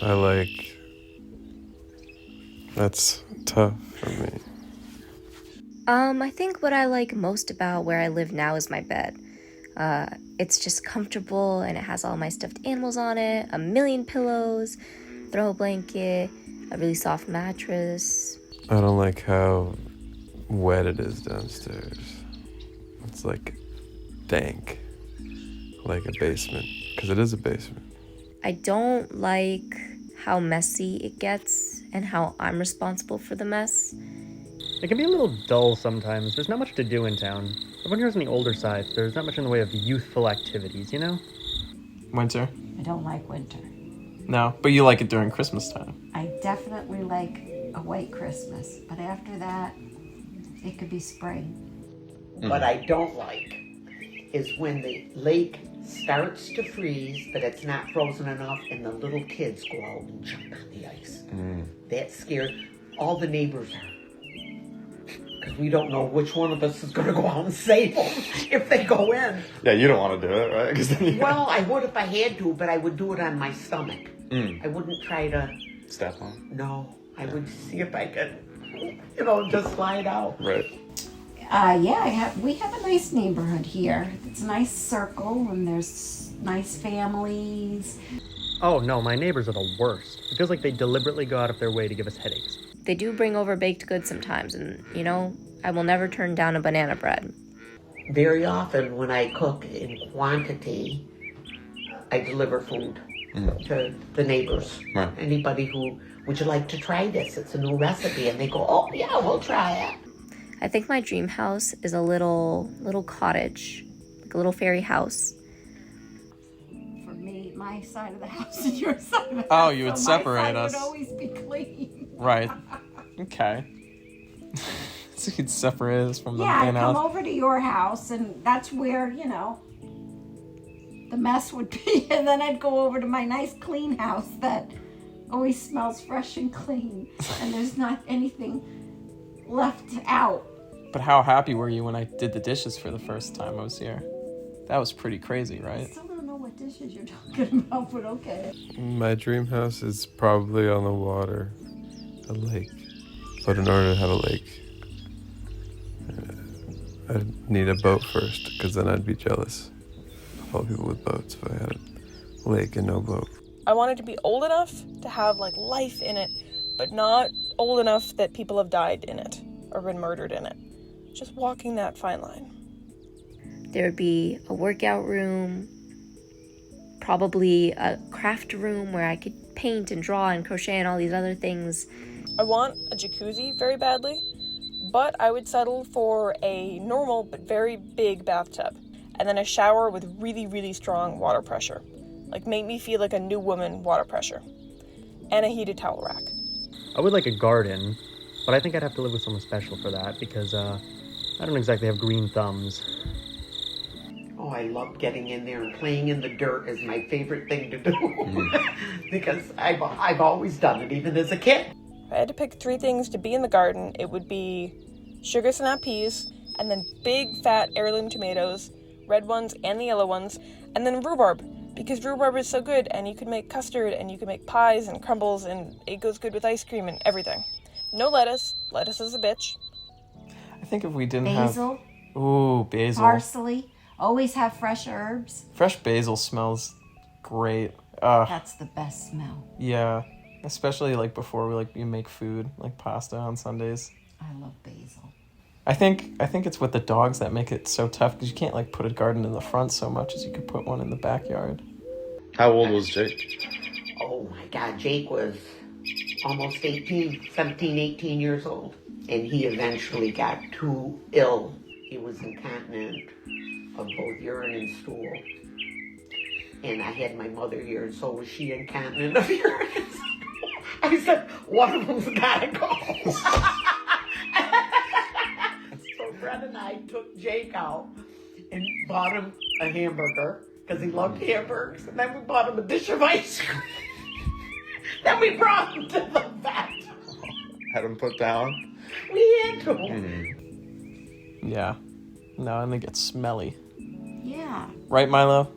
I like... That's tough for me. I think what I like most about where I live now is my bed. It's just comfortable and it has all my stuffed animals on it, a million pillows, throw blanket, a really soft mattress. I don't like how wet it is downstairs. It's like dank, like a basement, because it is a basement. I don't like how messy it gets and how I'm responsible for the mess. It can be a little dull sometimes. There's not much to do in town. Everyone here's on the older side. There's not much in the way of youthful activities, you know? Winter? I don't like winter. No, but you like it during Christmas time. I definitely like a white Christmas, but after that, it could be spring. What I don't like is when the lake starts to freeze, but it's not frozen enough, and the little kids go out and jump on the ice. That scares all the neighbors are. Because we don't know which one of us is going to go out and save them if they go in. Yeah, you don't want to do it, right? 'Cause then Well, I would if I had to, but I would do it on my stomach. I wouldn't try to... Step on. No, I would see if I could, just slide out. Right. We have a nice neighborhood here. It's a nice circle, and there's nice families. Oh no, my neighbors are the worst. It feels like they deliberately go out of their way to give us headaches. They do bring over baked goods sometimes, and, I will never turn down a banana bread. Very often when I cook in quantity, I deliver food to the neighbors. Right. Anybody who, would you like to try this? It's a new recipe. And they go, oh yeah, we'll try it. I think my dream house is a little cottage, like a little fairy house. For me, my side of the house and your side of the house. Oh, you would so separate my side us. would always be clean. Right. Okay. So you'd separate us from the Yeah, I'd main come house. over to your house, and that's where, the mess would be. And then I'd go over to my nice clean house that always smells fresh and clean. And there's not anything left out. But how happy were you when I did the dishes for the first time I was here? That was pretty crazy, I right? still don't know what dishes you're talking about, but okay. My dream house is probably on the water, a lake. But in order to have a lake, I'd need a boat first, because then I'd be jealous of all people with boats if I had a lake and no boat. I want it to be old enough to have life in it, but not old enough that people have died in it or been murdered in it. Just walking that fine line. There would be a workout room, probably a craft room where I could paint and draw and crochet and all these other things. I want a jacuzzi very badly, but I would settle for a normal but very big bathtub, and then a shower with really, really strong water pressure. Make me feel like a new woman water pressure. And a heated towel rack. I would like a garden, but I think I'd have to live with someone special for that because I don't exactly have green thumbs. Oh, I love getting in there and playing in the dirt is my favorite thing to do. Because I've always done it, even as a kid. If I had to pick 3 things to be in the garden, it would be sugar snap peas, and then big fat heirloom tomatoes, red ones and the yellow ones, and then rhubarb, because rhubarb is so good, and you can make custard, and you can make pies and crumbles, and it goes good with ice cream and everything. No lettuce. Lettuce is a bitch. I think if we didn't Basil, have... Ooh, basil. parsley. Always have fresh herbs. Fresh basil smells great. Ugh. That's the best smell. Yeah. Especially before you make food, like pasta on Sundays. I love basil. I think it's with the dogs that make it so tough because you can't put a garden in the front so much as you could put one in the backyard. How old was Jake? Oh my God, Jake was almost 17, 18 years old. And he eventually got too ill. He was incontinent of both urine and stool. And I had my mother here, and so was she incontinent of urine and stool. I said, one of them's gotta go. So Fred and I took Jake out and bought him a hamburger, because he loved hamburgers. And then we bought him a dish of ice cream. Then we brought him to the vet. Had him put down? We had to. Yeah. No, and they get smelly. Yeah. Right, Milo?